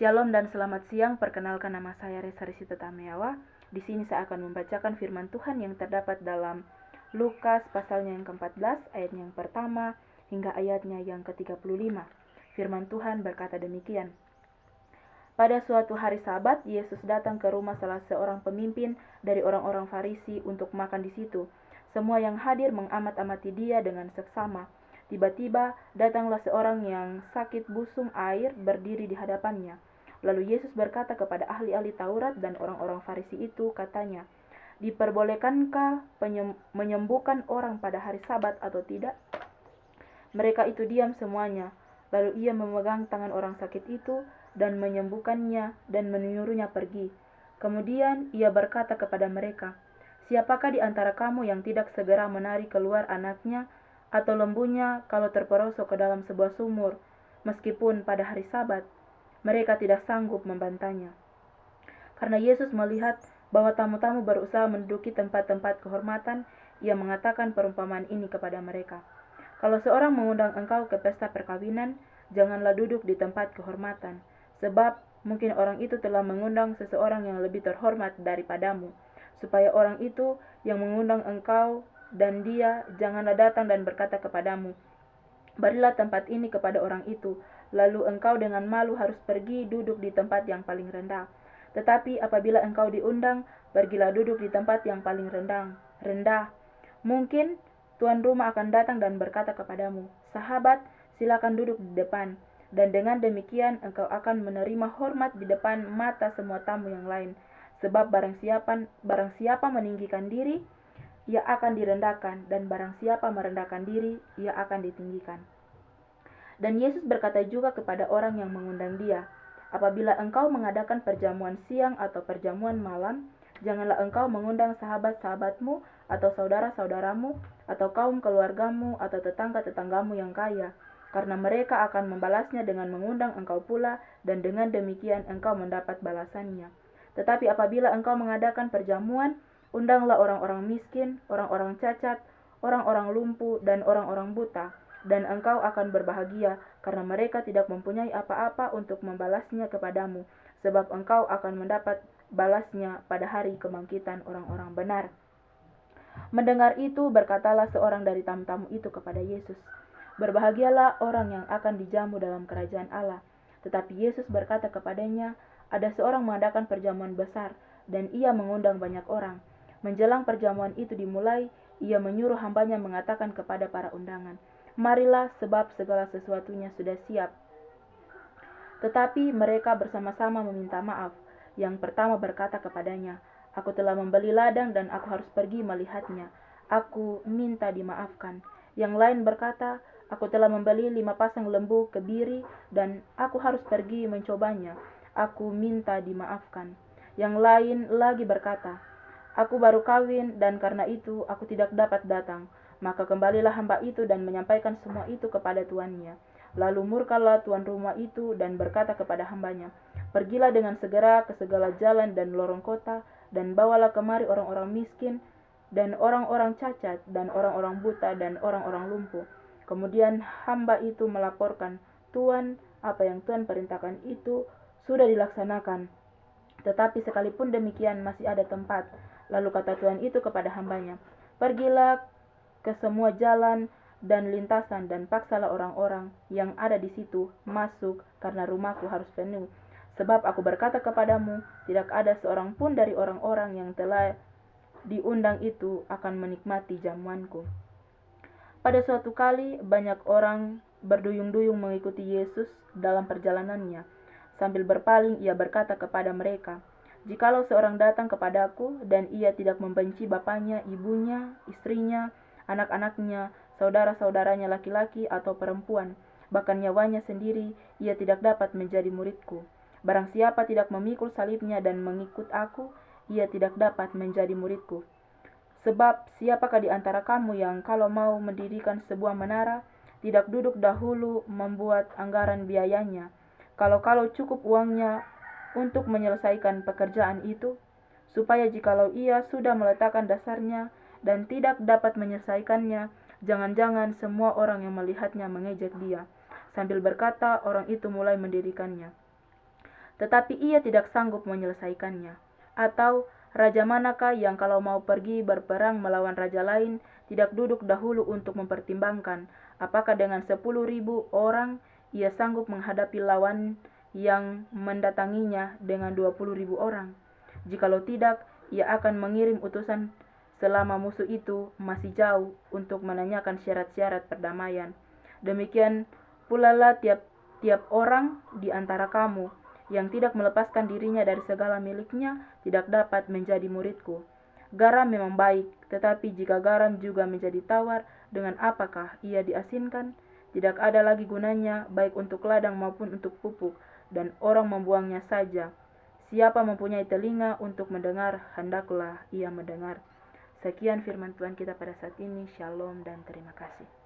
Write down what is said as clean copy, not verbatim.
Shalom dan selamat siang, perkenalkan nama saya Resa Risita Tameawa. Di sini saya akan membacakan firman Tuhan yang terdapat dalam Lukas pasalnya yang ke-14, ayatnya yang pertama hingga ayatnya yang ke-35. Firman Tuhan berkata demikian. Pada suatu hari Sabat, Yesus datang ke rumah salah seorang pemimpin dari orang-orang Farisi untuk makan di situ. Semua yang hadir mengamat-amati dia dengan seksama. Tiba-tiba datanglah seorang yang sakit busung air berdiri di hadapannya. Lalu Yesus berkata kepada ahli-ahli Taurat dan orang-orang Farisi itu, katanya, "Diperbolehkankah menyembuhkan orang pada hari Sabat atau tidak?" Mereka itu diam semuanya. Lalu ia memegang tangan orang sakit itu dan menyembuhkannya dan menyuruhnya pergi. Kemudian ia berkata kepada mereka, "Siapakah di antara kamu yang tidak segera menarik keluar anaknya atau lembunya kalau terperosok ke dalam sebuah sumur, meskipun pada hari Sabat?" Mereka tidak sanggup membantahnya. Karena Yesus melihat bahwa tamu-tamu berusaha menduduki tempat-tempat kehormatan, ia mengatakan perumpamaan ini kepada mereka. Kalau seorang mengundang engkau ke pesta perkawinan, janganlah duduk di tempat kehormatan, sebab mungkin orang itu telah mengundang seseorang yang lebih terhormat daripadamu, supaya orang itu yang mengundang engkau dan dia janganlah datang dan berkata kepadamu, "Berilah tempat ini kepada orang itu," lalu engkau dengan malu harus pergi duduk di tempat yang paling rendah. Tetapi apabila engkau diundang, pergilah duduk di tempat yang paling rendah. Mungkin tuan rumah akan datang dan berkata kepadamu, "Sahabat, silakan duduk di depan." Dan dengan demikian engkau akan menerima hormat di depan mata semua tamu yang lain. Sebab barang siapa meninggikan diri, ia akan direndahkan, dan barang siapa merendahkan diri, ia akan ditinggikan. Dan Yesus berkata juga kepada orang yang mengundang dia, "Apabila engkau mengadakan perjamuan siang atau perjamuan malam, janganlah engkau mengundang sahabat-sahabatmu atau saudara-saudaramu atau kaum keluargamu atau tetangga-tetanggamu yang kaya, karena mereka akan membalasnya dengan mengundang engkau pula, dan dengan demikian engkau mendapat balasannya. Tetapi apabila engkau mengadakan perjamuan, undanglah orang-orang miskin, orang-orang cacat, orang-orang lumpuh, dan orang-orang buta, dan engkau akan berbahagia, karena mereka tidak mempunyai apa-apa untuk membalasnya kepadamu, sebab engkau akan mendapat balasnya pada hari kebangkitan orang-orang benar." Mendengar itu, berkatalah seorang dari tamu-tamu itu kepada Yesus, "Berbahagialah orang yang akan dijamu dalam kerajaan Allah." Tetapi Yesus berkata kepadanya, "Ada seorang mengadakan perjamuan besar, dan ia mengundang banyak orang. Menjelang perjamuan itu dimulai, ia menyuruh hambanya mengatakan kepada para undangan, 'Marilah, sebab segala sesuatunya sudah siap.' Tetapi mereka bersama-sama meminta maaf. Yang pertama berkata kepadanya, 'Aku telah membeli ladang dan aku harus pergi melihatnya. Aku minta dimaafkan.' Yang lain berkata, 'Aku telah membeli 5 pasang lembu kebiri dan aku harus pergi mencobanya. Aku minta dimaafkan.' Yang lain lagi berkata, 'Aku baru kawin dan karena itu aku tidak dapat datang.' Maka kembalilah hamba itu dan menyampaikan semua itu kepada tuannya. Lalu murkalah tuan rumah itu dan berkata kepada hambanya, 'Pergilah dengan segera ke segala jalan dan lorong kota, dan bawalah kemari orang-orang miskin, dan orang-orang cacat, dan orang-orang buta, dan orang-orang lumpuh.' Kemudian hamba itu melaporkan, 'Tuan, apa yang Tuan perintahkan itu sudah dilaksanakan, tetapi sekalipun demikian masih ada tempat.' Lalu kata tuan itu kepada hambanya, 'Pergilah ke semua jalan dan lintasan dan paksalah orang-orang yang ada di situ masuk, karena rumahku harus penuh. Sebab aku berkata kepadamu, tidak ada seorang pun dari orang-orang yang telah diundang itu akan menikmati jamuanku.' Pada suatu kali banyak orang berduyung-duyung mengikuti Yesus dalam perjalanannya. Sambil berpaling ia berkata kepada mereka, 'Jikalau seorang datang kepadaku dan ia tidak membenci bapaknya, ibunya, istrinya, anak-anaknya, saudara-saudaranya laki-laki atau perempuan, bahkan nyawanya sendiri, ia tidak dapat menjadi muridku. Barang siapa tidak memikul salibnya dan mengikut aku, ia tidak dapat menjadi muridku. Sebab siapakah di antara kamu yang kalau mau mendirikan sebuah menara, tidak duduk dahulu membuat anggaran biayanya, kalau cukup uangnya untuk menyelesaikan pekerjaan itu, supaya jikalau ia sudah meletakkan dasarnya dan tidak dapat menyelesaikannya, jangan-jangan semua orang yang melihatnya mengejek dia, sambil berkata orang itu mulai mendirikannya. tetapi ia tidak sanggup menyelesaikannya? Atau raja manakah yang kalau mau pergi berperang melawan raja lain, tidak duduk dahulu untuk mempertimbangkan apakah dengan 10.000 orang ia sanggup menghadapi lawan yang mendatanginya dengan 20.000 orang? Jikalau tidak, ia akan mengirim utusan selama musuh itu masih jauh untuk menanyakan syarat-syarat perdamaian. Demikian pula lah tiap orang di antara kamu yang tidak melepaskan dirinya dari segala miliknya tidak dapat menjadi muridku. Garam memang baik, tetapi jika garam juga menjadi tawar, dengan apakah ia diasinkan? Tidak ada lagi gunanya, baik untuk ladang maupun untuk pupuk, dan orang membuangnya saja. Siapa mempunyai telinga untuk mendengar, hendaklah ia mendengar. Sekian firman Tuhan kita pada saat ini. Shalom dan terima kasih.